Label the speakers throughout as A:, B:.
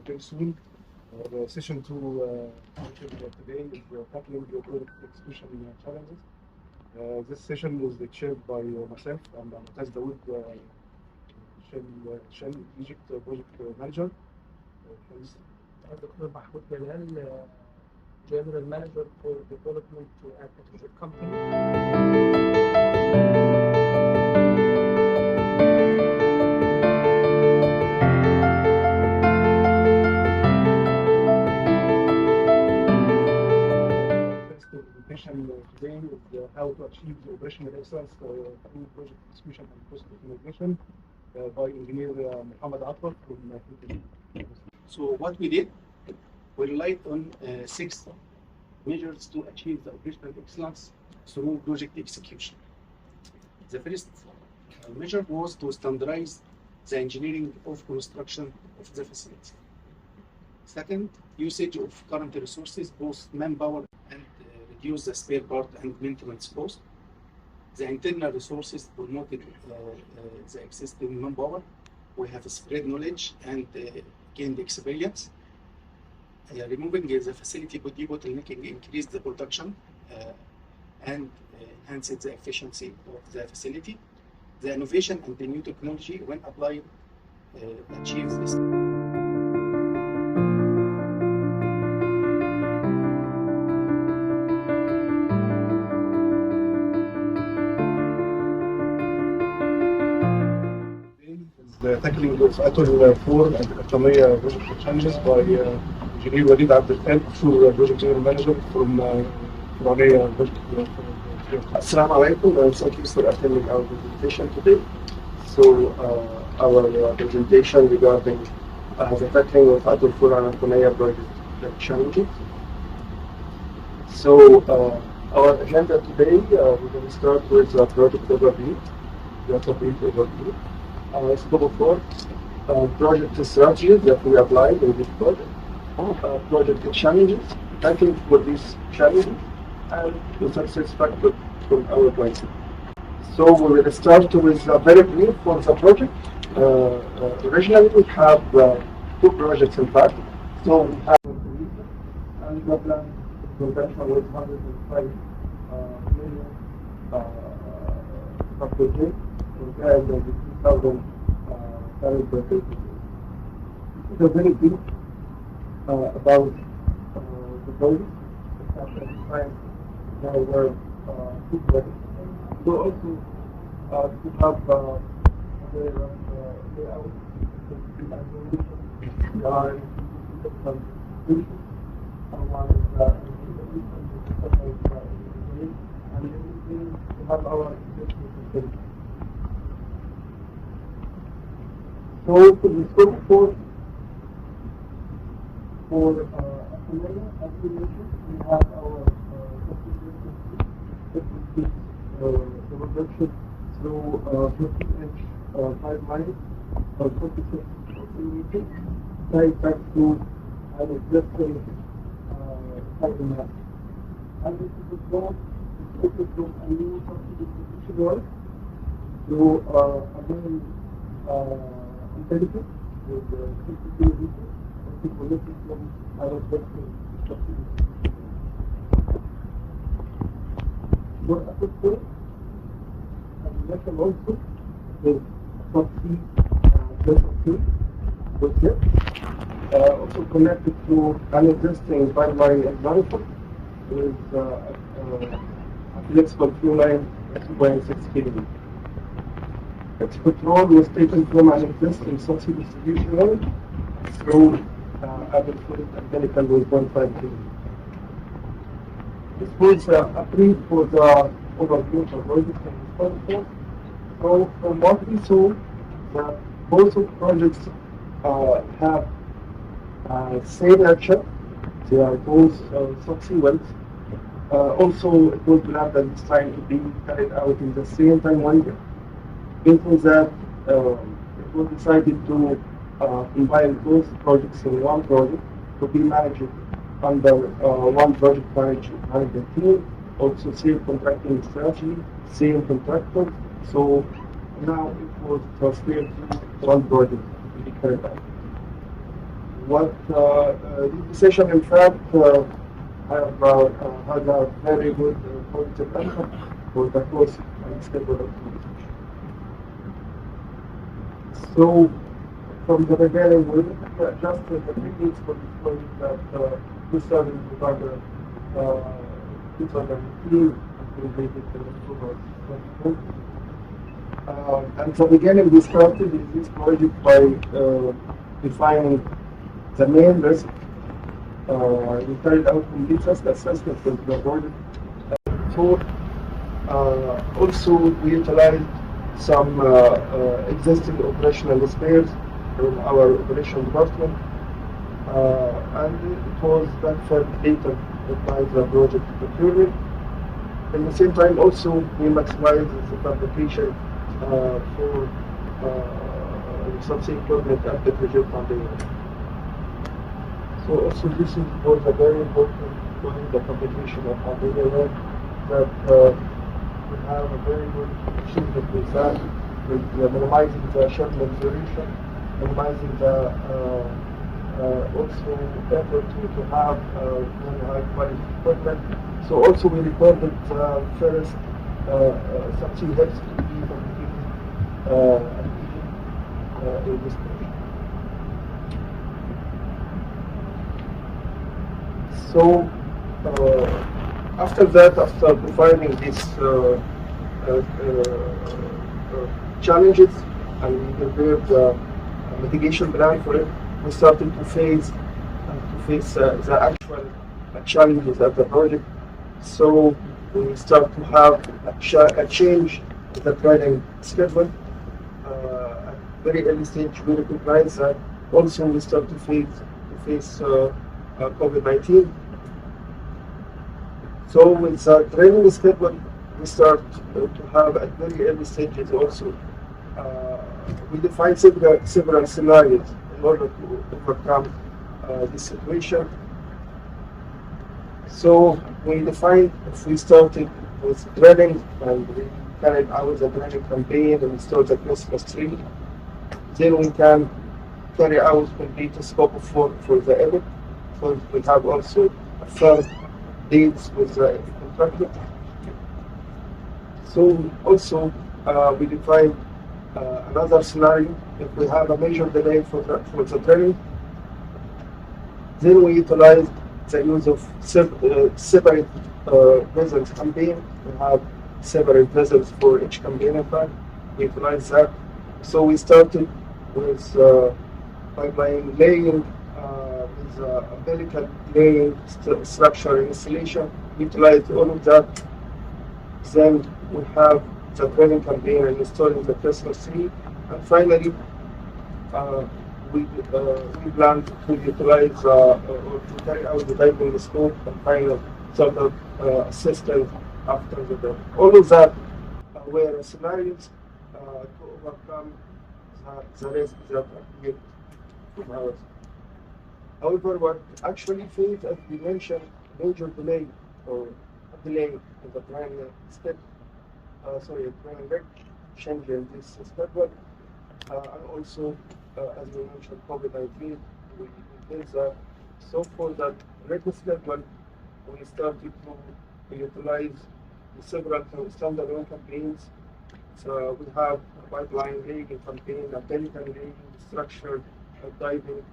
A: very soon. The session 2 today is tackling the product execution challenges. This session was chaired by myself and Moataz Dawood, Shell Egypt project manager.
B: Dr. Mahmoud Galal, General Manager for Development at Petrojet Company.
A: Today is how to achieve the operational excellence through project execution and cost optimization by engineer Mohamed Atwa from PhPC.
C: So what we did, we relied on 6 measures to achieve the operational excellence through project execution. The first measure was to standardize the engineering of construction of the facility. Second, usage of current resources, both manpower and reduce the spare part and maintenance cost. The internal resources promoted the existing manpower. We have spread knowledge and gained experience. Removing the facility debottlenecking increased the production and enhanced the efficiency of the facility. The innovation and the new technology, when applied, achieves this.
A: The tackling of Atoll 4 and Qattameya project challenges by engineer Walid Abdel Offshore project general manager from Petroleum project.
D: Assalamu alaikum and thank you for attending our presentation today. So our presentation regarding the tackling of Atoll 4 and Qattameya project challenges. So our agenda today, we're going to start with the project overview, just a brief overview. Scope of work, project strategies that we applied in this project, project challenges, tackling for these challenges, and the success factor from our point of view. So we will start with a very brief for the project. Originally we have 2 projects in fact. So we have and the plan convention was 105 million Petrojet compared with 2,000 current projects. This is a very brief about the project. After this time, now we're 2 projects. So also to have a very rough layout, design, some solutions, and everything to have our system. So for the scope for Qattameya, as we mentioned, we have our the production through 50-inch pipeline or 46 centimeters tied back to an existing pipe map. And this is also from a new subsea work through a very intelligent with 50 kilometers of people looking from our subsea. For Atoll, as we mentioned also, the subsea with it, also connected to an existing pipeline example with a flexible fuel line at 2.6 kV. Its control was taken from an existing subsea distribution line through Abel and Galal with 1.5 kV. This was a brief for the overview of the project and responsible. So from what we saw, that both of projects have same nature. They are both subsea wells. Also, it was planned at this time to be carried out in the same time window. Into that, it was decided to combine both projects in one project to be managed under one project management team. Also, same contracting strategy, same contractor. So now it was transferred to one project to be carried out. what this session, in fact, have had a very good positive outcome for the course and schedule optimization. So, from the beginning, we adjusted the techniques for this project that we started in November 2018 and completed in October 2020. At the beginning, we started in this project by defining the main risk. We carried out complete risk assessment with the project. Also, we utilized some existing operational spares from our operation department, and it was then facilitated by the project procurement. At the same time, also we maximized the fabrication for subsea equipment at the Petrojet foundation. So also this was a very important point, the fabrication of foundation, that we have a very good achievement with that, with minimizing the shipment duration, minimizing the also effort to have very high quality equipment. So also we recorded first subsea heads to be completed in this project. So after that, after defining these challenges and we prepared a mitigation plan for it, we started to face the actual challenges of the project. So we start to have a change in the training schedule. At very early stage, we recognize that also we start to face COVID-19. So with the training schedule, we start to have at very early stages also. We define several scenarios in order to overcome this situation. So we defined, if we started with training and we carried out the training campaign and installed the Christmas tree, then we can carry out complete scope of work for the EPIC. So we have also a firm dates with the contractor. So also we define another scenario. If we have a major delay for the training, then we utilize the use of separate vessels campaign. We have separate vessels for each campaign. In fact, we utilize that. So we started with pipeline laying, with umbilical laying, structure installation. We utilized all of that. Then we have the training campaign and installing the Christmas tree. And finally, we plan to utilize or to carry out the diving scope and final sort of assistance after the dive. All of that were scenarios to overcome the risk that we from ours. However, what actually faced, as we mentioned, major delay or a delay in the training step, training rate, change in this schedule, and also, as we mentioned, COVID-19, we faced that. So for that rate schedule, we started to utilize several standalone campaigns. So we have a pipeline laying campaign, a pelican laying, structured diving.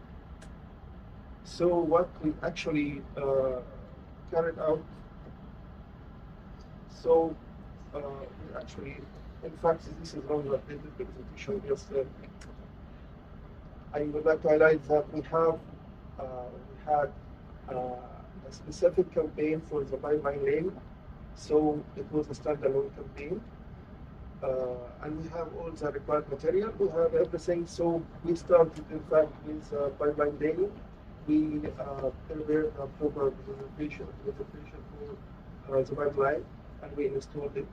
D: So what we actually carried out, so we actually, in fact, this is only a little presentation. Just I would like to highlight that we had a specific campaign for the pipeline laying. So it was a standalone campaign. And we have all the required material, we have everything. So we started, in fact, with pipeline laying. We prepared a proper presentation for the pipeline, and we installed it.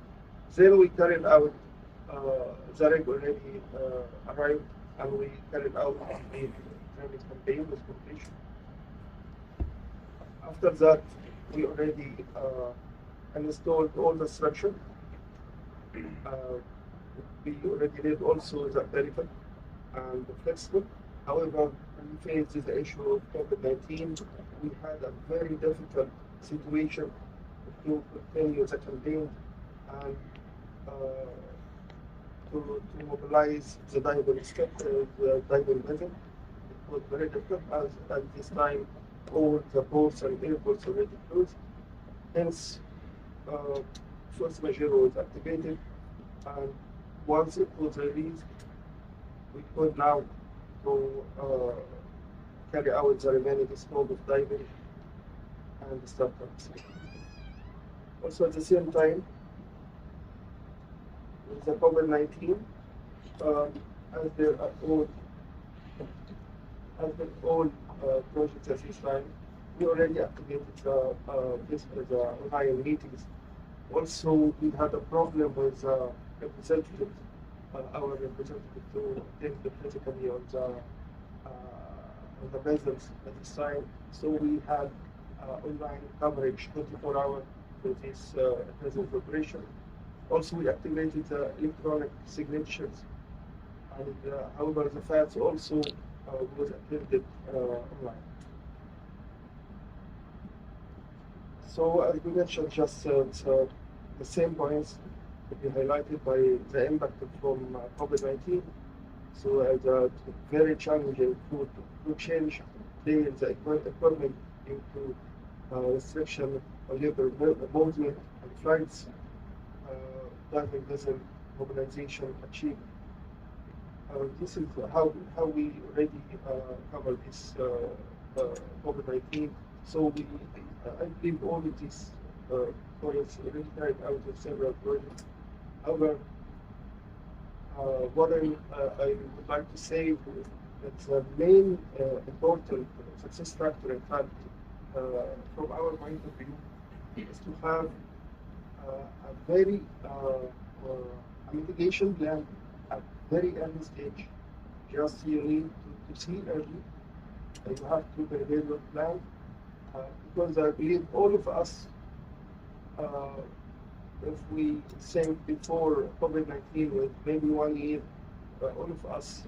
D: Then we carried out, the rig already arrived, and we carried out the training campaign with completion. After that, we already installed all the structure. We already did also the vertical and the flexible. However, when we faced the issue of COVID-19, we had a very difficult situation to continue the campaign and to mobilize the diving vessel. It was very difficult as at this time all the ports and airports already closed. Hence, force majeure was activated, and once it was released, we could now to carry out the remaining scope of diving and startups. Also, at the same time, with the COVID-19, as there are all projects at this time, we already activated the online meetings. Also, we had a problem with representatives, our representative to attend physically on the vessels at this time. So we had online coverage 24 hours for this vessel operation. Also, we activated electronic signatures, and however, the FATS also was attended online. So, as we mentioned, just the same points to be highlighted by the impact from COVID-19. So, as a very challenging to change the equipment into restriction of labor movement and flights, diving vessel mobilization achieved. This is how we already covered this COVID-19. So I believe all of these points already carried out of several projects. However, what I would like to say that the main important success factor, in fact, from our point of view, is to have a very a mitigation plan at very early stage. Just you need to see early. You have to prepare your plan because I believe all of us, if we think before COVID-19 with maybe 1 year, all of us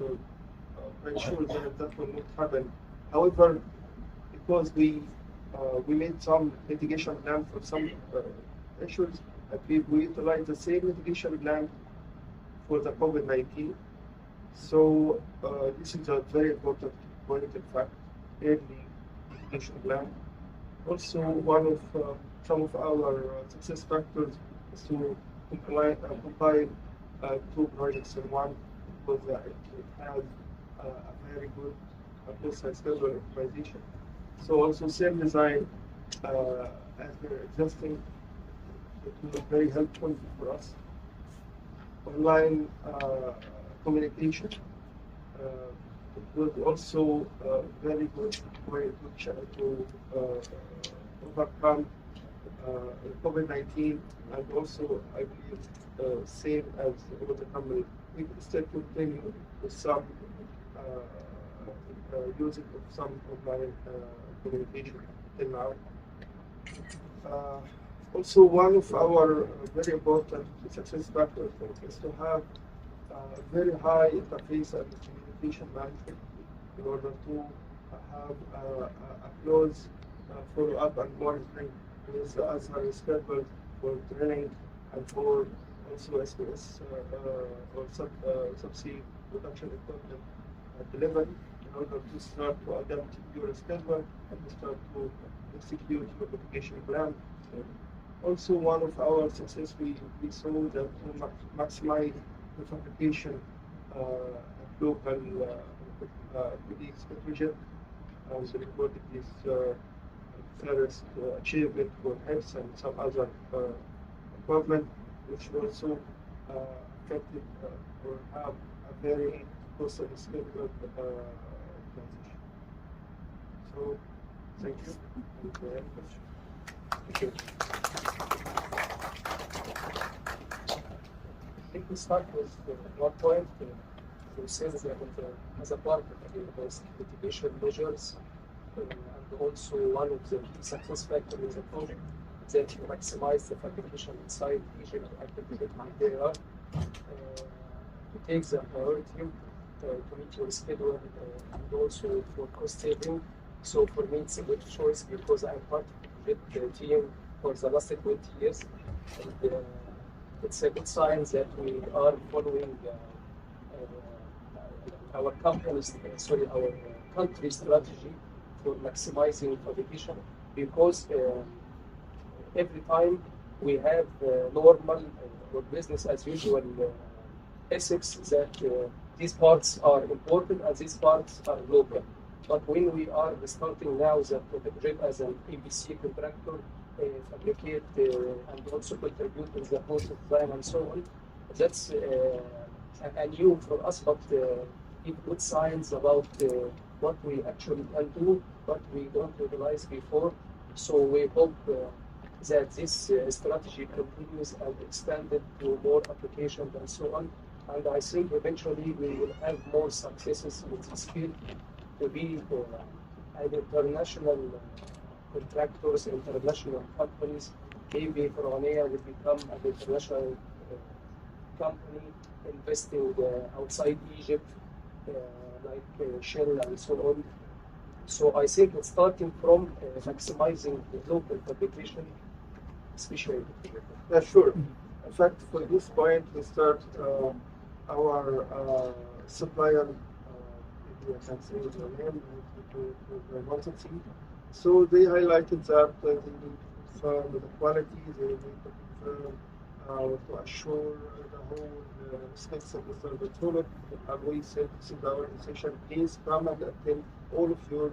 D: are sure that will not happen. However, because we made some mitigation plan for some issues, I believe we utilize the same mitigation plan for the COVID-19. So this is a very important point, in fact, early mitigation plan. Also, one of some of our success factors is to compile two projects in one, because it has a very good process schedule optimization. So also same design as they're existing, it was very helpful for us. Online communication, it was also very good way to overcome COVID-19, and also I believe same as overcome. We still continue with some using of some online communication till now. Also, one of our very important success factors is to have very high interface and communication management in order to have a close follow-up and monitoring with Azhar schedule for training and for also SPS or subsea production equipment delivery in order to start to adapt your schedule and to start to execute your mitigation plan. Also, one of our success we saw that to maximize the fabrication local colleagues Petrojet also recorded this first achievement for HEPS and some other equipment, which also affected or have a very costly schedule transition. So, thank you. Thank you.
B: I think we start with one point to say that as a part of the mitigation measures, and also one of the success factors in the project that you maximize the fabrication inside Egypt and the there to take the priority to meet your schedule and also for cost saving. So for me, it's a good choice because I'm part of the team for the last 20 years. And it's a good sign that we are following our company's, our country strategy for maximizing fabrication because every time we have normal or business as usual ethics that these parts are important and these parts are local. But when we are starting now that Petrojet as an EPC contractor, fabricate and also contribute in the process design and so on, that's a new for us, but give good signs about what we actually can do, what we don't realize before. So we hope that this strategy continues and extended to more applications and so on. And I think eventually we will have more successes in this field to be an international contractors, international companies. Maybe Qattameya will become an international company investing outside Egypt, like Shell and so on. So I think it's starting from maximizing the local fabrication, especially.
D: Yeah, sure. In fact, for this point, we start our supplier, if you can say the name, to the quantity. So they highlighted that they need to confirm the quality, they need to confirm to assure the whole specs of the product. And we said, since our organization, please come and attend all of your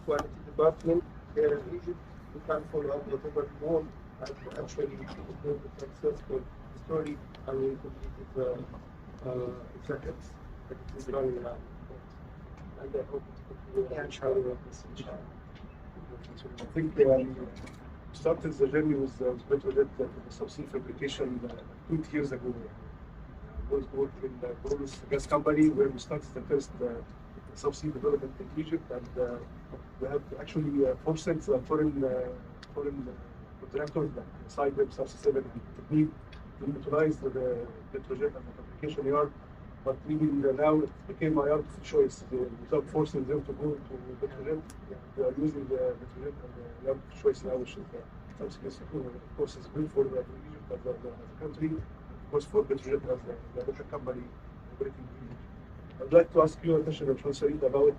D: quality department here in Egypt. We can follow up whatever you want and actually build a successful story and we completed the seconds that it is running now. And I hope it will continue.
A: I think we started the journey with Petrojet, the Subsea fabrication 20 years ago. I was working in the Golos gas company where we started the first Subsea development in Egypt, and we have actually forced foreign contractors like Cyber, Subsea 7 technique to utilize the Petrojet as a fabrication yard. But even now it became my yard of choice. Without forcing them to go to Petrojet, they are using the Petrojet as a yard of choice now, which is Subsea. Of course, it's good for Egypt as a country, of course for Petrojet as the local company operating in Egypt. I'd like to ask you a question, Said, about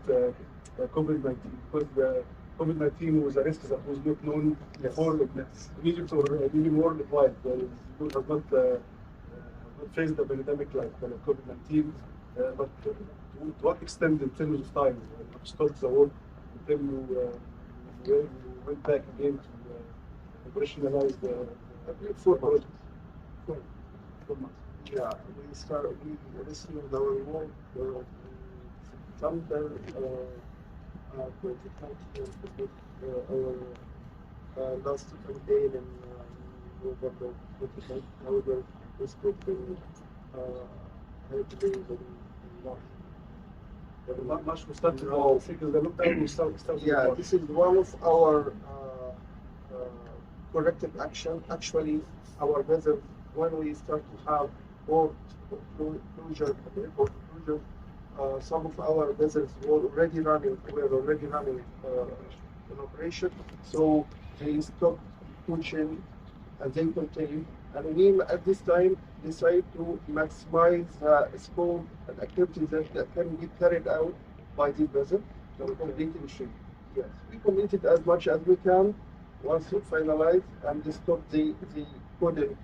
A: COVID-19, because COVID-19 was a risk that was not known before in Egypt or even worldwide. People have not faced the pandemic like COVID-19, but to what extent in terms of time? You stopped the work until you went back again to operationalize the 4 months. 4 months.
D: Yeah, we resumed our work September 2020 our last campaign in November 2020. However, we spoke in March.
A: March we started because the lockdown we started.
D: Yeah, this is one of our corrective action. Actually, our vessel, when we start to have port closure, some of our vessels were already running in operation. So they stopped pushing and they continue. And we at this time decide to maximize the scope and activities that can be carried out by the vessel. So we completed yes, we completed as much as we can once we finalized and stop the couldn't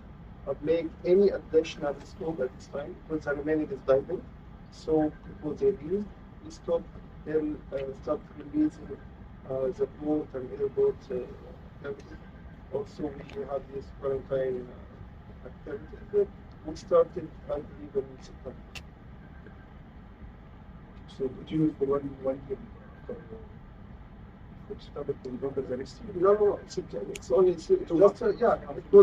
D: make any additional scope at this time because the remaining is diving. So because they leave, we stop then start releasing the port and airport activities. Also we have this quarantine activities that we started I believe in September.
A: So continue for one year. Which started to November the next year.
D: No, it's only just it was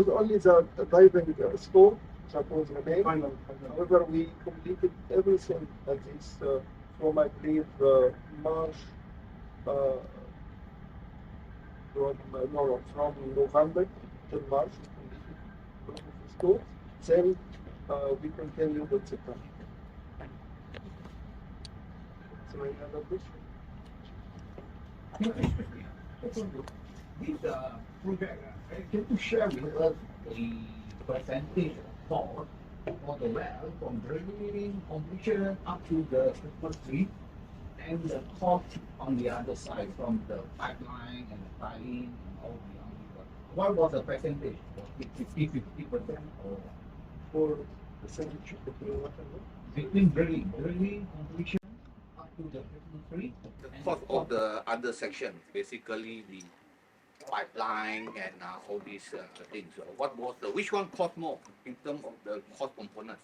D: only the diving scope that was remained.
A: Final.
D: However, we completed everything that is from I believe March. From November till March, we completed the scope. Then we continue with September.
B: question, I have a question.
E: This project, can you share with us the percentage for the well from drilling, completion up to the three, and the cost on the other side from the pipeline and the piling and all the other. What was the percentage? 50% or
B: For percentage between what and what?
E: between drilling, completion up to the 53?
F: The cost of the other section, basically the pipeline and all these things. What was which one cost more in terms of the cost component?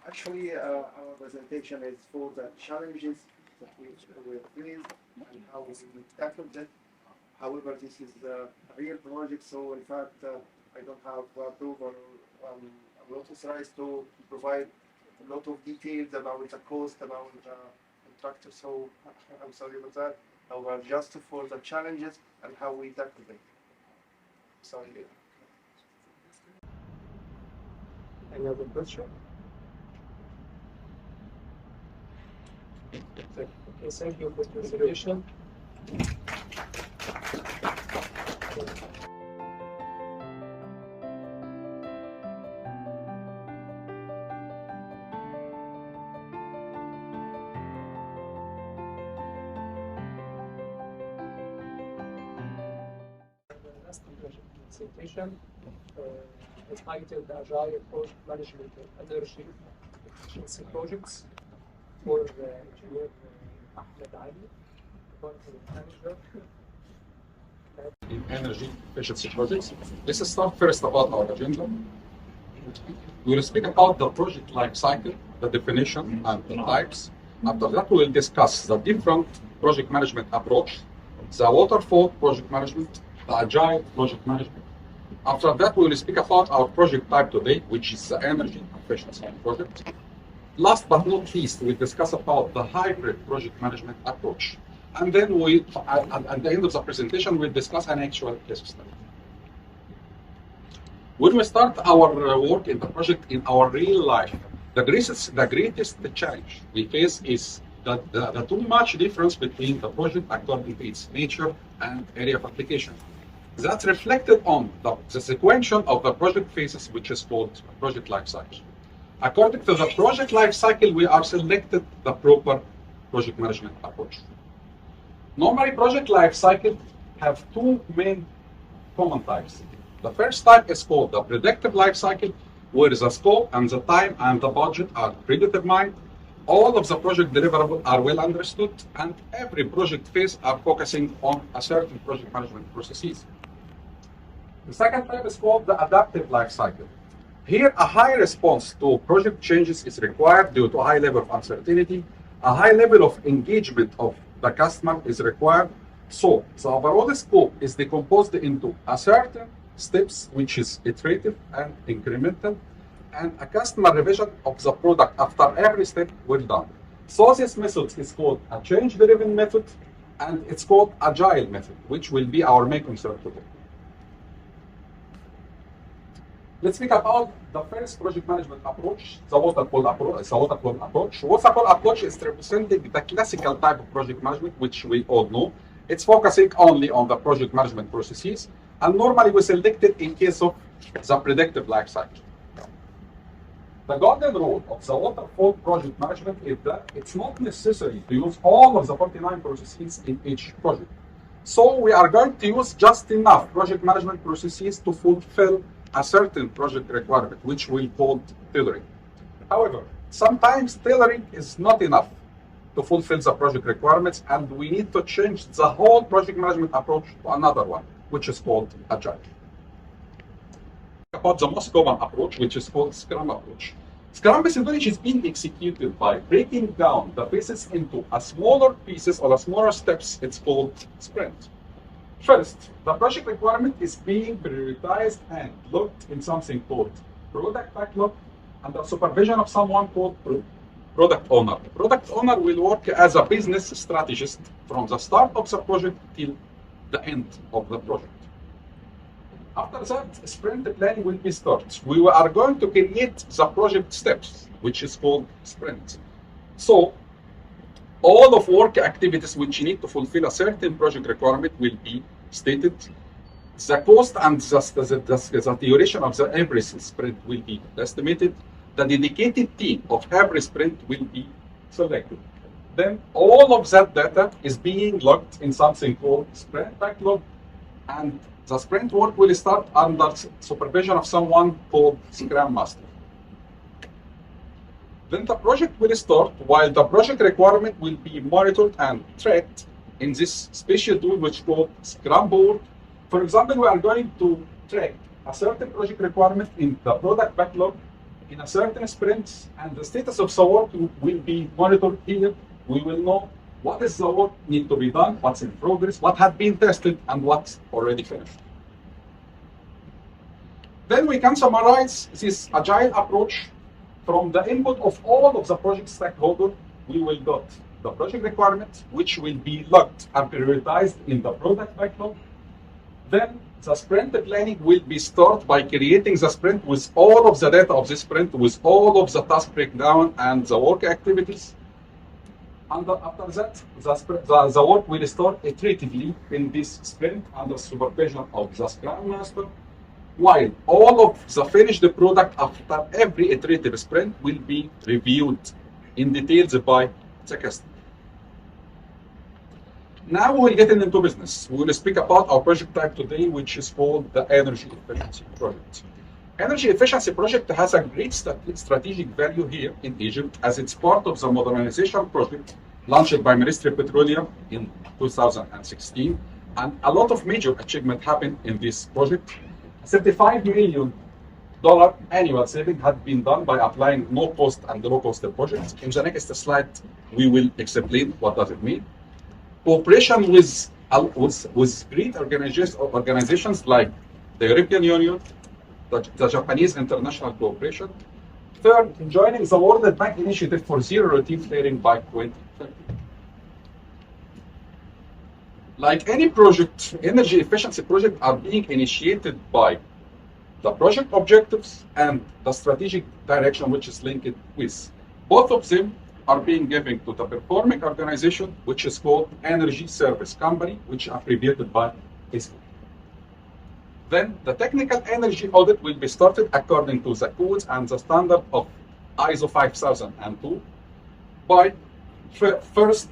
D: Actually, our presentation is for the challenges that we faced and how we tackled it. However, this is a real project, so in fact, I don't have approval. I'm not authorized to provide a lot of details about the cost, about the contractor, so I'm sorry about that. However, just for the challenges and how we tackled it. Sorry.
B: Any other question? Okay, thank you for the presentation. Last presentation is titled Agile Project Management and Energy Efficiency Projects for Engineer Ahmed Ali, Department Manager.
G: In energy efficiency projects. Let's start first about our agenda. We will speak about the project life cycle, the definition and the types. After that, we will discuss the different project management approach, the waterfall project management, the agile project management. After that, we will speak about our project type today, which is the energy efficiency project. Last but not least, we'll discuss about the hybrid project management approach. And then at the end of the presentation, we'll discuss an actual case study. When we start our work in the project in our real life, the greatest challenge we face is the too much difference between the project according to its nature and area of application. That's reflected on the sequential of the project phases, which is called project life cycle. According to the project life cycle, we are selected the proper project management approach. Normally, project life cycle have two main common types. The first type is called the predictive life cycle, where the scope and the time and the budget are predetermined. All of the project deliverables are well understood, and every project phase are focusing on a certain project management processes. The second type is called the adaptive life cycle. Here, a high response to project changes is required due to a high level of uncertainty. A high level of engagement of the customer is required. So the overall scope is decomposed into a certain steps, which is iterative and incremental, and a customer revision of the product after every step well done. So this method is called a change-driven method, and it's called agile method, which will be our main concern today. Let's speak about the first project management approach, the waterfall approach. Waterfall approach is representing the classical type of project management, which we all know. It's focusing only on the project management processes, and normally we select it in case of the predictive life cycle. The golden rule of the waterfall project management is that it's not necessary to use all of the 49 processes in each project. So we are going to use just enough project management processes to fulfill a certain project requirement, which we call tailoring. However, sometimes tailoring is not enough to fulfill the project requirements, and we need to change the whole project management approach to another one, which is called agile. About the most common approach, which is called Scrum approach. Scrum methodology is being executed by breaking down the pieces into a smaller pieces or a smaller steps. It's called sprint. First, the project requirement is being prioritized and looked in something called product backlog under supervision of someone called product owner. Product owner will work as a business strategist from the start of the project till the end of the project. After that, sprint planning will be started. We are going to create the project steps, which is called sprint. So, all of work activities which need to fulfill a certain project requirement will be stated. The cost and the duration of every sprint will be estimated. The dedicated team of every sprint will be selected. Then all of that data is being logged in something called sprint backlog, and the sprint work will start under supervision of someone called Scrum Master. Then the project will start while the project requirement will be monitored and tracked in this special tool which is called Scrum Board. For example, we are going to track a certain project requirement in the product backlog in a certain sprint, and the status of the work will be monitored here. We will know what is the work need to be done, what's in progress, what had been tested, and what's already finished. Then we can summarize this agile approach. From the input of all of the project stakeholders, we will get the project requirements, which will be logged and prioritized in the product backlog. Then the sprint planning will be started by creating the sprint with all of the data of the sprint, with all of the task breakdown and the work activities. And after that, the work will start iteratively in this sprint under supervision of the Scrum Master, while all of the finished product after every iterative sprint will be reviewed in details by the customer. Now we will get into business. We will speak about our project type today, which is called the Energy Efficiency Project. Energy Efficiency Project has a great strategic value here in Egypt, as it's part of the Modernization Program launched by Ministry of Petroleum in 2016, and a lot of major achievement happened in this project. $35 million annual saving had been done by applying no-cost and low-cost projects. In the next slide, we will explain what does it mean. Cooperation with great organizations like the European Union, the Japanese International Cooperation. Third, joining the World Bank Initiative for Zero Routine Flaring by 2030. Like any project, energy efficiency projects are being initiated by the project objectives and the strategic direction which is linked with. Both of them are being given to the performing organization, which is called Energy Service Company, which is abbreviated by ISCO. Then the technical energy audit will be started according to the codes and the standard of ISO 5002 by first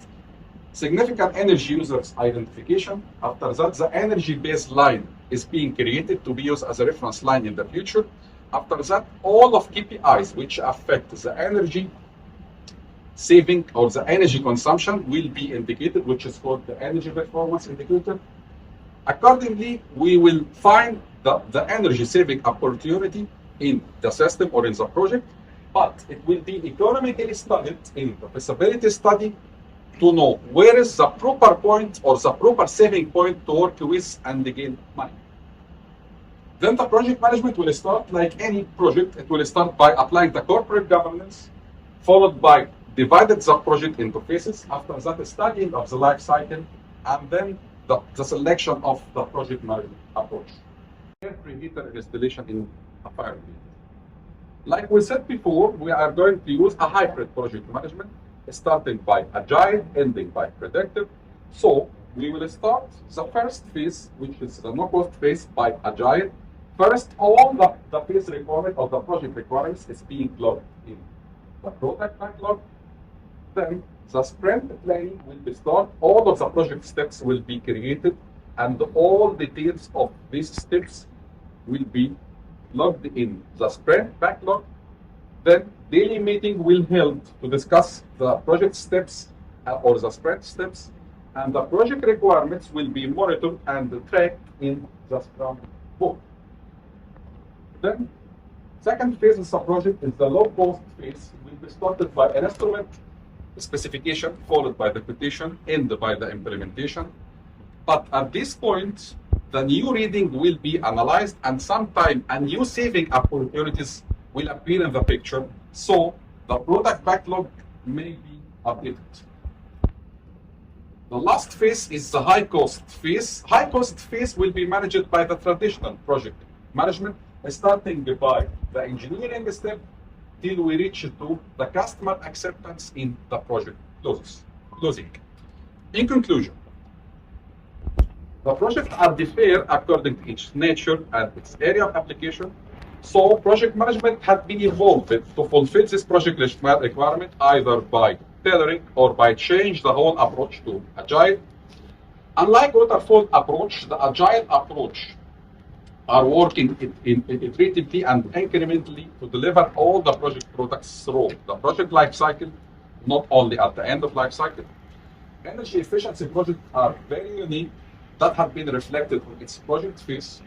G: significant energy users identification. After that, the energy baseline is being created to be used as a reference line in the future. After that, all of KPIs which affect the energy saving or the energy consumption will be indicated, which is called the energy performance indicator. Accordingly, we will find the energy saving opportunity in the system or in the project, but it will be economically studied in the feasibility study to know where is the proper point or the proper saving point to work with and gain money. Then the project management will start like any project. It will start by applying the corporate governance, followed by divided the project into phases. After that, studying of the life cycle, and then the selection of the project management approach. Air preheater installation in a fire pit. Like we said before, we are going to use a hybrid project management, starting by agile, ending by predictive. So we will start the first phase, which is the no-cost phase, by agile. First, all the phase requirement of the project requirements is being logged in the product backlog. Then the sprint planning will be started. All of the project steps will be created, and all details of these steps will be logged in the sprint backlog. Then daily meeting will be held to discuss the project steps or the sprint steps, and the project requirements will be monitored and tracked in the Scrum book. Then second phase of the project is the low-cost phase. It will be started by an instrument specification, followed by the quotation, ended by the implementation. But at this point, the new reading will be analyzed, and sometime a new saving opportunities will appear in the picture, so the product backlog may be updated. The last phase is the high-cost phase. High-cost phase will be managed by the traditional project management, starting by the engineering step till we reach to the customer acceptance in the project closes. Closing. In conclusion, the projects are differ according to its nature and its area of application. So project management has been evolved to fulfill this project requirement either by tailoring or by change the whole approach to agile. Unlike waterfall approach, the agile approach are working iteratively and incrementally to deliver all the project products through the project life cycle, not only at the end of life cycle. Energy efficiency projects are very unique that have been reflected on its project phase.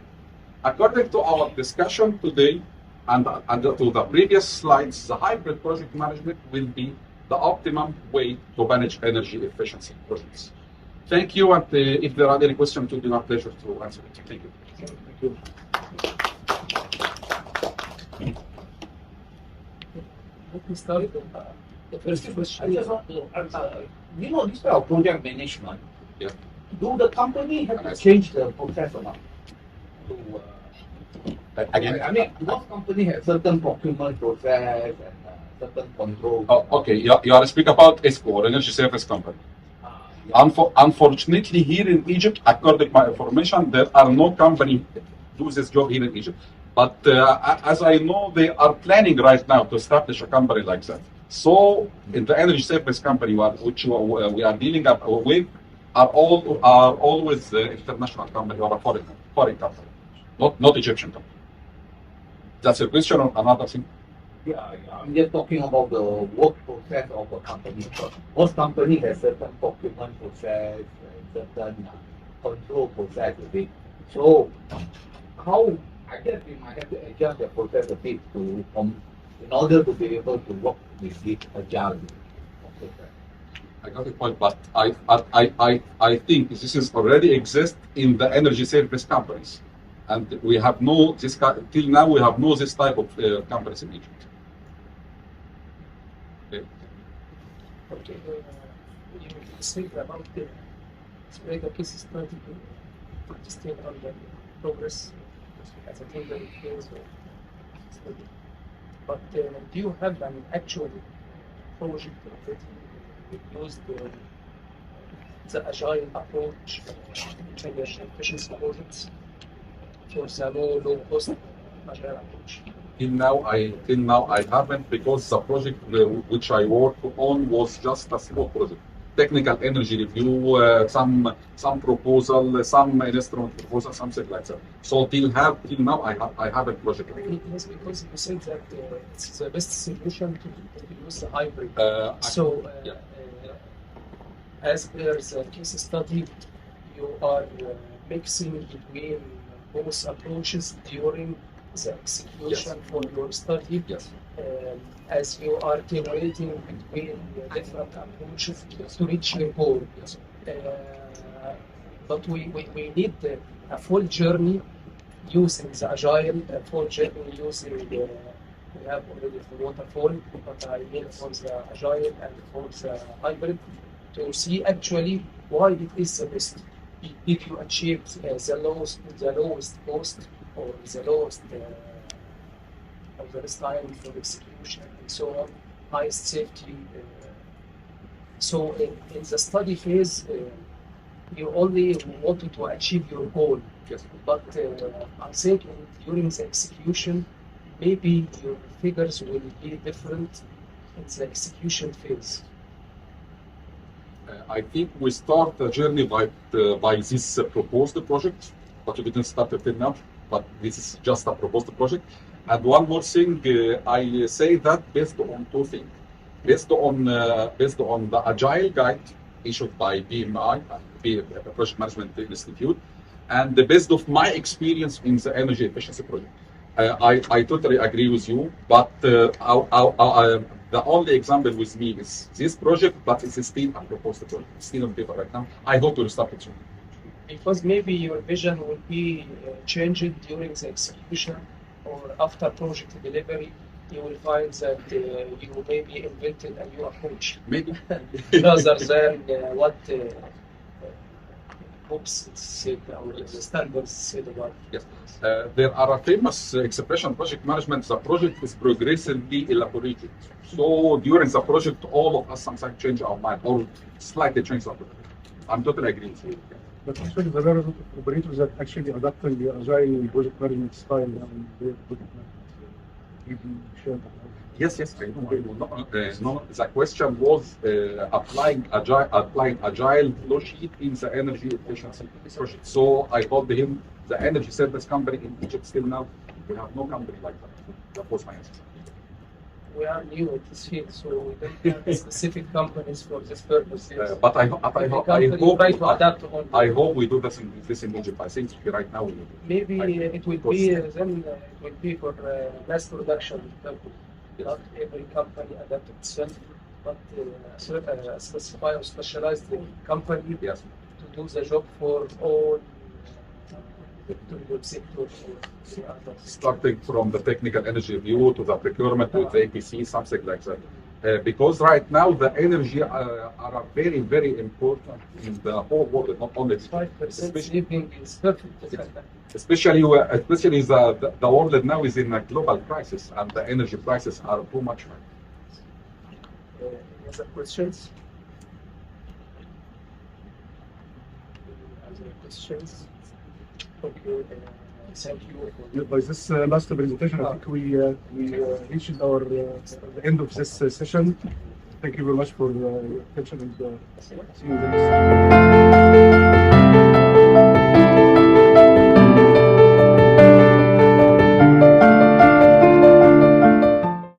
G: According to our discussion today and to the previous slides, the hybrid project management will be the optimum way to manage energy efficiency projects. Thank you, and if there are any questions, it will be my pleasure to answer it. Thank you.
A: Thank you.
B: Let me start with the first question.
E: I just want to, you know, this type of project management,
G: Yeah.
E: do the company have to change the process or not?
G: Again,
E: I mean, most company have certain procurement process and certain control.
G: oh, okay, you are speaking about ESCO, Energy Service Company. Unfortunately, here in Egypt, according to my information, there are no company do this job here in Egypt. But as I know, they are planning right now to establish a company like that. So, in the energy service company which we are dealing with, are always international company or a foreign company, not Egyptian company. That's a question or another thing?
E: Yeah, I'm just talking about the work process of a company. Most company has certain procurement process, certain control process a bit. So, how, I guess we might have to adjust the process a bit to, in order to be able to work with this agile process.
G: I got the point, but I think this is already exist in the energy service companies, and we have no this till now we have no this type of companies in Egypt. Okay.
B: Okay, you said about the spread of case study to understand on the progress as a table phase of study. But do you have an actual project that used the agile approach in the efficiency projects for the low cost agile approach?
G: Till now I haven't, because the project which I worked on was just a small project. Technical energy review, some proposal, some instrument proposal, something like that. So till now I haven't project.
B: Yes, because you said that it's the best solution to use the hybrid. As per the case study, you are mixing between both approaches during the execution for your study.
G: Yes.
B: As you are generating between different approaches to reach your goal.
G: Yes.
B: But we need a full journey using the agile, a full journey using we have already the waterfall, but I mean for the agile and for the hybrid, to see actually why it is the best. If you achieve the lowest cost or the lowest of the time for execution and so on, highest safety. So in the study phase, you only wanted to achieve your goal.
G: Yes.
B: But I think during the execution, maybe your figures will be different in the execution phase.
G: I think we start the journey by this proposed project, but we didn't start it till now. But this is just a proposed project. And one more thing, I say that based on two things. Based on the Agile Guide issued by PMI, Project Management Institute, and based of my experience in the energy efficiency project. I totally agree with you, but the only example with me is this project, but it's still a proposed project. It's still on paper right now. I hope we'll start it soon.
B: Because maybe your vision will be changed during the execution or after project delivery, you will find that you maybe invented a new approach.
G: Maybe.
B: Rather than what OPEX said, our standards said about.
G: Yes. There are a famous expression project management. The project is progressively elaborated. So during the project, all of us sometimes change our mind or slightly change our project. I'm totally agree with you.
A: But actually, there are a lot of operators that actually adopting the agile project management style and their project management. Maybe share that.
G: Yes, yes. No, the question was applying agile flow sheet in the energy efficiency project. So I told him the energy service company in Egypt still now we have no company like that. That was my answer.
B: We are new at this field, so we don't have specific companies for this purpose.
G: But I hope we do this in Egypt. I think right now we do.
B: Maybe it will be then it will be for mass production purpose. Not every company adapt itself, but a specified or specialized company
G: Yes.
B: to do the job for all sectors.
G: Starting from the technical energy view to the procurement to the EPC, something like that. Because right now the energy are very, very important in the whole world, not only
B: 5% saving is perfect.
G: especially the world now is in a global crisis and the energy prices are too much.
B: Any other questions? Other questions? Okay. Thank you.
A: By this last presentation, I think we reached our the end of this session. Thank you very much for your attention and see you in the next session.